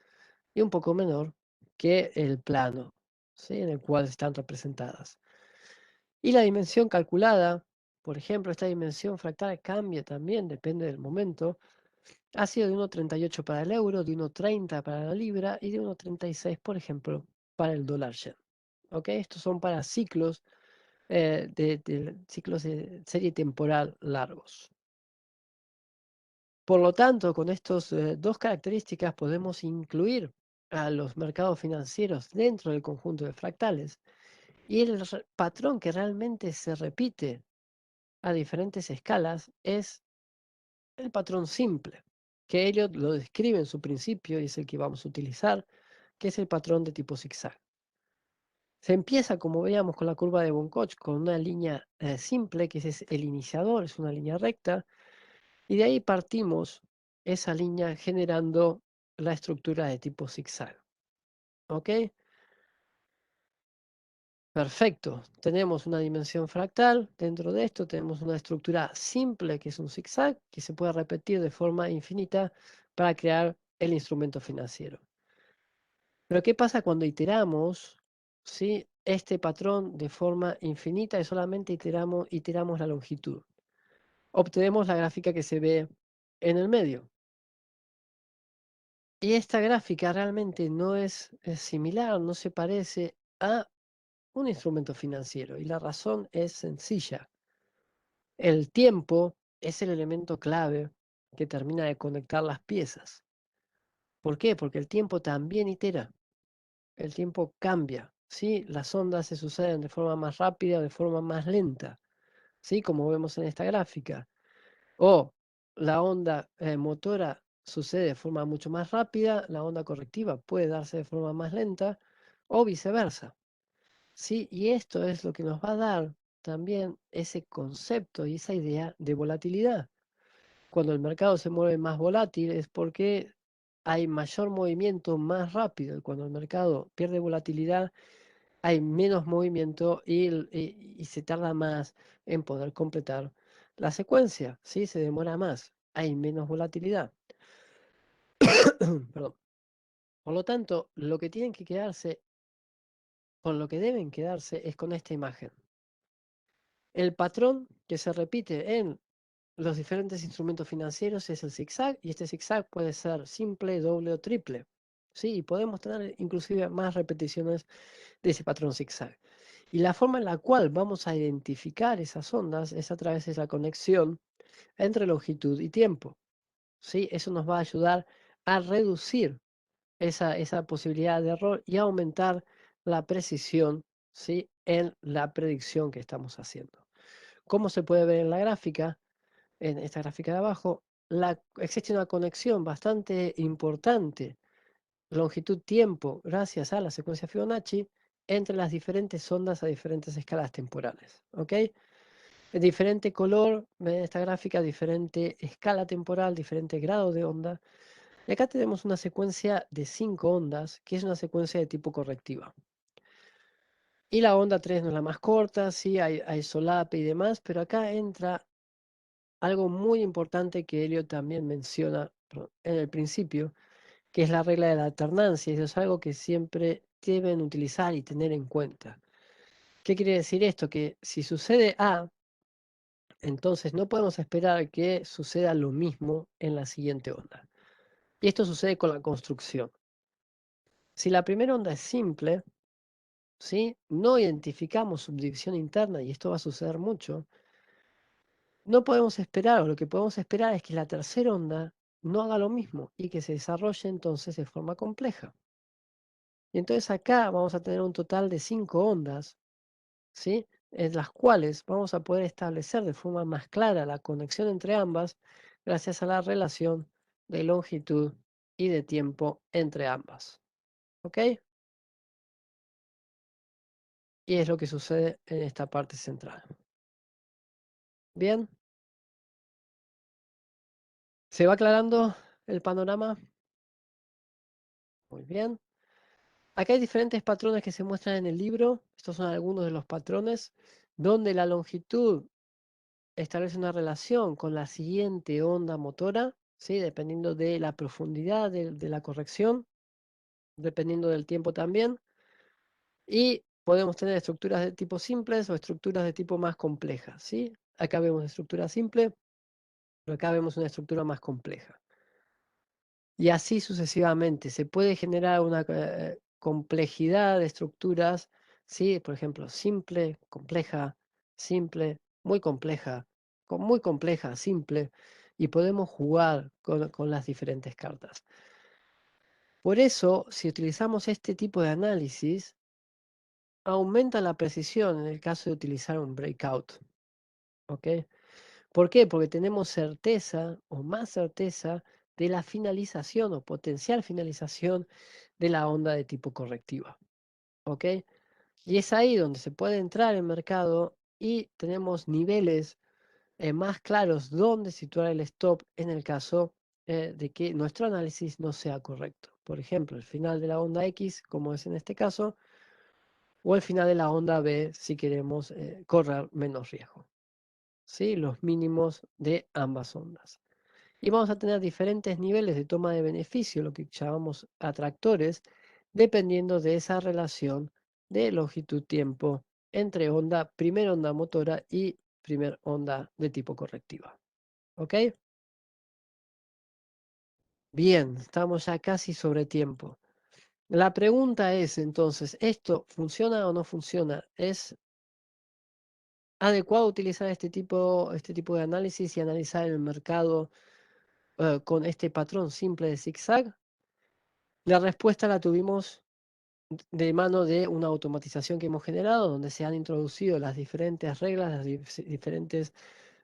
[SPEAKER 1] y un poco menor que el plano, ¿sí?, en el cual están representadas. Y la dimensión calculada, por ejemplo, esta dimensión fractal cambia también, depende del momento. Ha sido de 1,38 para el euro, de 1,30 para la libra y de 1,36, por ejemplo, para el dólar yen. ¿Ok? Estos son para ciclos ciclos de serie temporal largos. Por lo tanto, con estas dos características podemos incluir a los mercados financieros dentro del conjunto de fractales. Y el patrón que realmente se repite a diferentes escalas es el patrón simple, que Elliot lo describe en su principio y es el que vamos a utilizar, que es el patrón de tipo zigzag. Se empieza, como veíamos, con la curva de Von-Koch, con una línea simple, que es el iniciador, es una línea recta, y de ahí partimos esa línea generando la estructura de tipo zigzag. ¿Ok? Perfecto. Tenemos una dimensión fractal. Dentro de esto tenemos una estructura simple, que es un zigzag, que se puede repetir de forma infinita para crear el instrumento financiero. Pero ¿qué pasa cuando iteramos, ¿sí?, este patrón de forma infinita y solamente iteramos la longitud? Obtenemos la gráfica que se ve en el medio. Y esta gráfica realmente no es similar, no se parece a un instrumento financiero. Y la razón es sencilla. El tiempo es el elemento clave que termina de conectar las piezas. ¿Por qué? Porque el tiempo también itera. El tiempo cambia, ¿sí? Las ondas se suceden de forma más rápida o de forma más lenta, ¿sí? Como vemos en esta gráfica. O la onda motora sucede de forma mucho más rápida, la onda correctiva puede darse de forma más lenta, o viceversa, ¿sí? Y esto es lo que nos va a dar también ese concepto y esa idea de volatilidad. Cuando el mercado se mueve más volátil es porque hay mayor movimiento más rápido. Y cuando el mercado pierde volatilidad, hay menos movimiento y se tarda más en poder completar la secuencia, ¿sí? Se demora más, hay menos volatilidad. Perdón. Por lo tanto, lo que tienen que quedarse, con lo que deben quedarse, es con esta imagen. El patrón que se repite en los diferentes instrumentos financieros es el zigzag, y este zigzag puede ser simple, doble o triple, ¿sí? Y podemos tener inclusive más repeticiones de ese patrón zigzag. Y la forma en la cual vamos a identificar esas ondas es a través de la conexión entre longitud y tiempo, ¿sí? Eso nos va a ayudar a reducir esa posibilidad de error y aumentar la precisión, ¿sí?, en la predicción que estamos haciendo. Como se puede ver en la gráfica, en esta gráfica de abajo, existe una conexión bastante importante, longitud-tiempo, gracias a la secuencia Fibonacci, entre las diferentes ondas a diferentes escalas temporales. ¿Ok? Diferente color, ven esta gráfica, diferente escala temporal, diferente grado de onda. Y acá tenemos una secuencia de 5 ondas, que es una secuencia de tipo correctiva. Y la onda 3 no es la más corta, sí, hay solape y demás, pero acá entra algo muy importante que Elliot también menciona, perdón, en el principio, que es la regla de la alternancia, y eso es algo que siempre deben utilizar y tener en cuenta. ¿Qué quiere decir esto? Que si sucede A, entonces no podemos esperar que suceda lo mismo en la siguiente onda. Y esto sucede con la construcción. Si la primera onda es simple, ¿sí?, no identificamos subdivisión interna, y esto va a suceder mucho, no podemos esperar, o lo que podemos esperar es que la tercera onda no haga lo mismo y que se desarrolle entonces de forma compleja. Y entonces acá vamos a tener un total de 5 ondas, ¿sí?, en las cuales vamos a poder establecer de forma más clara la conexión entre ambas gracias a la relación de longitud y de tiempo entre ambas. ¿Ok? Y es lo que sucede en esta parte central. Bien, ¿se va aclarando el panorama? Muy bien. Acá hay diferentes patrones que se muestran en el libro. Estos son algunos de los patrones donde la longitud establece una relación con la siguiente onda motora, ¿sí?, dependiendo de la profundidad de la corrección, dependiendo del tiempo también. Y podemos tener estructuras de tipo simples o estructuras de tipo más complejas, ¿sí? Acá vemos estructura simple, pero acá vemos una estructura más compleja. Y así sucesivamente. Se puede generar una complejidad de estructuras, ¿sí? Por ejemplo, simple, muy compleja, muy compleja, simple, y podemos jugar con las diferentes cartas. Por eso, si utilizamos este tipo de análisis, aumenta la precisión en el caso de utilizar un breakout. ¿Ok? ¿Por qué? Porque tenemos certeza o más certeza de la finalización o potencial finalización de la onda de tipo correctiva. ¿Ok? Y es ahí donde se puede entrar en mercado y tenemos niveles más claros dónde situar el stop en el caso de que nuestro análisis no sea correcto. Por ejemplo, el final de la onda X, como es en este caso, o el final de la onda B si queremos correr menos riesgo. ¿Sí? Los mínimos de ambas ondas. Y vamos a tener diferentes niveles de toma de beneficio, lo que llamamos atractores, dependiendo de esa relación de longitud-tiempo entre onda, primera onda motora y primer onda de tipo correctiva. ¿Ok? Bien, estamos ya casi sobre tiempo. La pregunta es entonces, ¿esto funciona o no funciona? ¿Es adecuado utilizar este tipo de análisis y analizar el mercado con este patrón simple de zigzag? La respuesta la tuvimos de mano de una automatización que hemos generado, donde se han introducido las diferentes reglas, las diferentes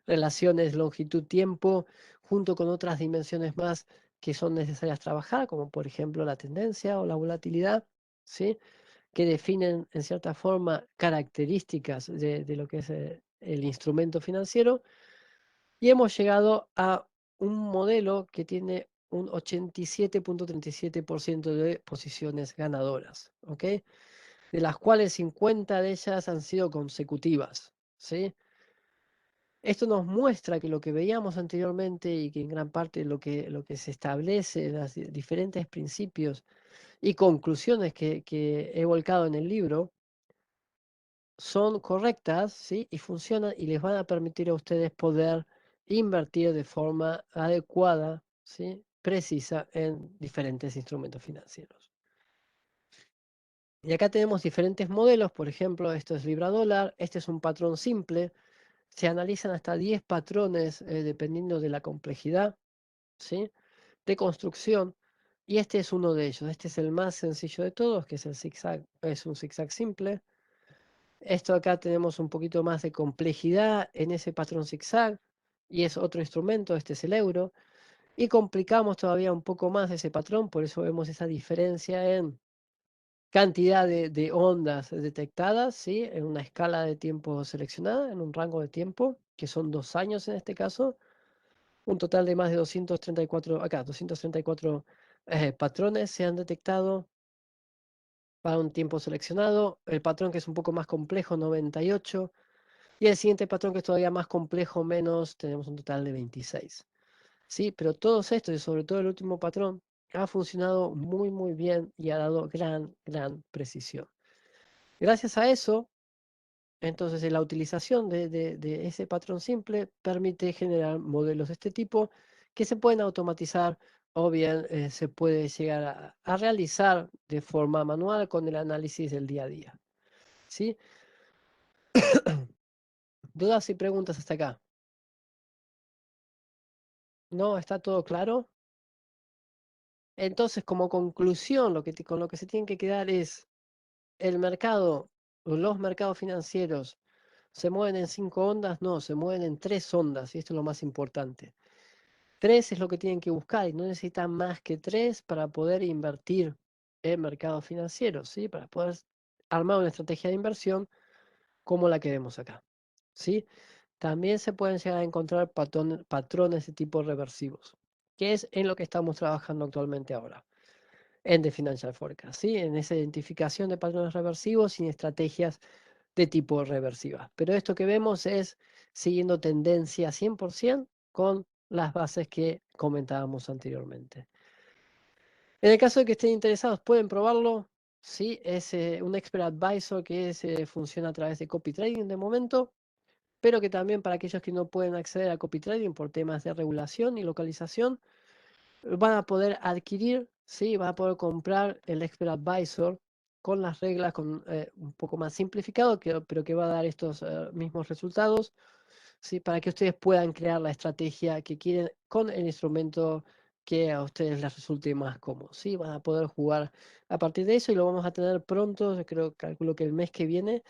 [SPEAKER 1] relaciones longitud-tiempo, junto con otras dimensiones más que son necesarias trabajar, como por ejemplo la tendencia o la volatilidad, ¿sí? Que definen en cierta forma características de lo que es el instrumento financiero, y hemos llegado a un modelo que tiene un 87.37% de posiciones ganadoras, ¿ok? De las cuales 50 de ellas han sido consecutivas, ¿sí? Esto nos muestra que lo que veíamos anteriormente y que en gran parte lo que se establece, los diferentes principios y conclusiones que he volcado en el libro, son correctas, ¿sí? Y funcionan y les van a permitir a ustedes poder invertir de forma adecuada, ¿sí? Precisa en diferentes instrumentos financieros. Y acá tenemos diferentes modelos, por ejemplo, esto es libra dólar, este es un patrón simple, se analizan hasta 10 patrones dependiendo de la complejidad, ¿sí? De construcción, y este es uno de ellos, este es el más sencillo de todos, que es el zigzag, es un zigzag simple. Esto acá tenemos un poquito más de complejidad en ese patrón zigzag, y es otro instrumento, este es el euro, y complicamos todavía un poco más ese patrón, por eso vemos esa diferencia en cantidad de ondas detectadas, ¿sí? En una escala de tiempo seleccionada, en un rango de tiempo, que son 2 años en este caso, un total de más de 234, acá, 234 patrones se han detectado para un tiempo seleccionado. El patrón que es un poco más complejo, 98. Y el siguiente patrón que es todavía más complejo, menos, tenemos un total de 26. Sí, pero todos estos, y sobre todo el último patrón, ha funcionado muy, muy bien y ha dado gran precisión. Gracias a eso, entonces la utilización de ese patrón simple permite generar modelos de este tipo que se pueden automatizar o bien se puede llegar a realizar de forma manual con el análisis del día a día. ¿Sí? ¿Dudas y preguntas hasta acá? ¿No? ¿Está todo claro? Entonces, como conclusión, con lo que se tienen que quedar es el mercado, o los mercados financieros, ¿se mueven en 5 ondas? No, se mueven en 3 ondas, y esto es lo más importante. 3 es lo que tienen que buscar y no necesitan más que 3 para poder invertir en mercados financieros, ¿sí? Para poder armar una estrategia de inversión como la que vemos acá, ¿sí? También se pueden llegar a encontrar patrones de tipo reversivos, que es en lo que estamos trabajando actualmente ahora en The Financial Forecast, ¿sí? En esa identificación de patrones reversivos y estrategias de tipo reversiva. Pero esto que vemos es siguiendo tendencia 100% con las bases que comentábamos anteriormente. En el caso de que estén interesados, pueden probarlo. Sí, es un expert advisor que funciona a través de copy trading de momento, pero que también para aquellos que no pueden acceder a copy trading por temas de regulación y localización, van a poder adquirir, ¿sí? Van a poder comprar el Expert Advisor con las reglas con, un poco más simplificado, pero que va a dar estos mismos resultados, ¿sí? Para que ustedes puedan crear la estrategia que quieren con el instrumento que a ustedes les resulte más cómodo, ¿sí? Van a poder jugar a partir de eso y lo vamos a tener pronto, yo creo, calculo que el mes que viene,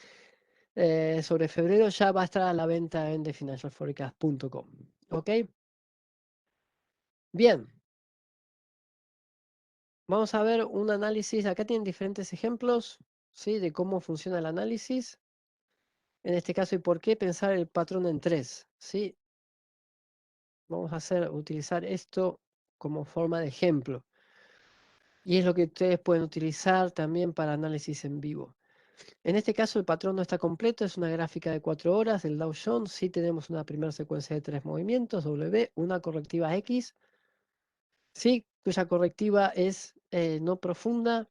[SPEAKER 1] sobre febrero, ya va a estar a la venta en thefinancialforecast.com. ¿Ok? Bien. Vamos a ver un análisis, acá tienen diferentes ejemplos. ¿sí? De cómo funciona el análisis, en este caso, y por qué pensar el patrón en tres, ¿sí? Vamos a utilizar esto como forma de ejemplo. Y es lo que ustedes pueden utilizar también para análisis en vivo. En este caso el patrón no está completo, es una gráfica de 4 horas del Dow Jones. Sí tenemos una primera secuencia de 3 movimientos, W, una correctiva X, sí, cuya correctiva es no profunda,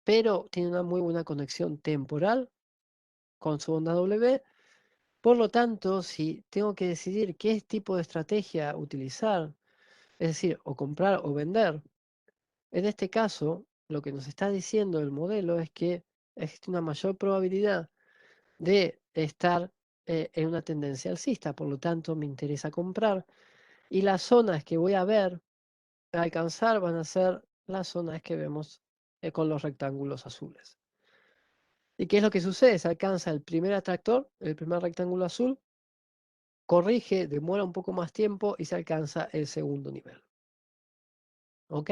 [SPEAKER 1] pero tiene una muy buena conexión temporal con su onda W. Por lo tanto, si tengo que decidir qué tipo de estrategia utilizar, es decir, o comprar o vender, en este caso, lo que nos está diciendo el modelo es que existe una mayor probabilidad de estar en una tendencia alcista, por lo tanto me interesa comprar, y las zonas que voy a ver alcanzar van a ser las zonas que vemos con los rectángulos azules. ¿Y qué es lo que sucede? Se alcanza el primer atractor, el primer rectángulo azul, corrige, demora un poco más tiempo y se alcanza el segundo nivel. ¿Ok?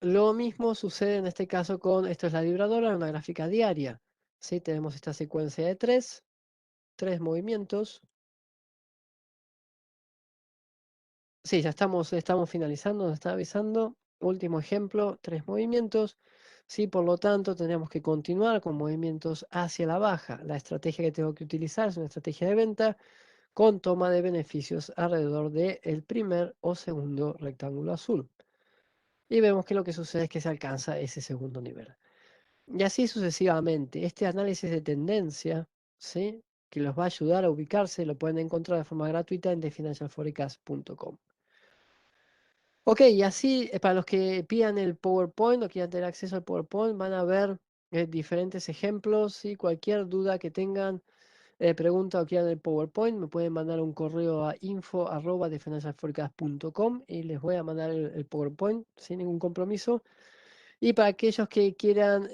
[SPEAKER 1] Lo mismo sucede en este caso con, esto es la libradora, una gráfica diaria. ¿Sí? Tenemos esta secuencia de tres movimientos. Sí, ya estamos finalizando, nos está avisando. Último ejemplo, 3 movimientos. Sí, por lo tanto, tendríamos que continuar con movimientos hacia la baja. La estrategia que tengo que utilizar es una estrategia de venta con toma de beneficios alrededor del primer o segundo rectángulo azul. Y vemos que lo que sucede es que se alcanza ese segundo nivel. Y así sucesivamente. Este análisis de tendencia, ¿sí? Que los va a ayudar a ubicarse, lo pueden encontrar de forma gratuita en thefinancialforecast.com. Ok, y así para los que pidan el PowerPoint o quieran tener acceso al PowerPoint, van a ver diferentes ejemplos y cualquier duda que tengan, pregunta o quieran el PowerPoint, me pueden mandar un correo a info@thefinancialforecast.com y les voy a mandar el PowerPoint sin ningún compromiso. Y para aquellos que quieran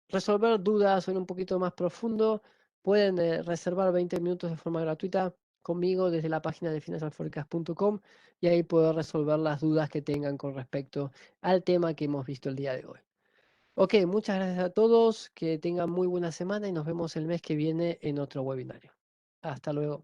[SPEAKER 1] resolver dudas o ir un poquito más profundo, pueden reservar 20 minutos de forma gratuita conmigo desde la página de finanzalforecast.com y ahí puedo resolver las dudas que tengan con respecto al tema que hemos visto el día de hoy. Ok, muchas gracias a todos, que tengan muy buena semana y nos vemos el mes que viene en otro webinario. Hasta luego.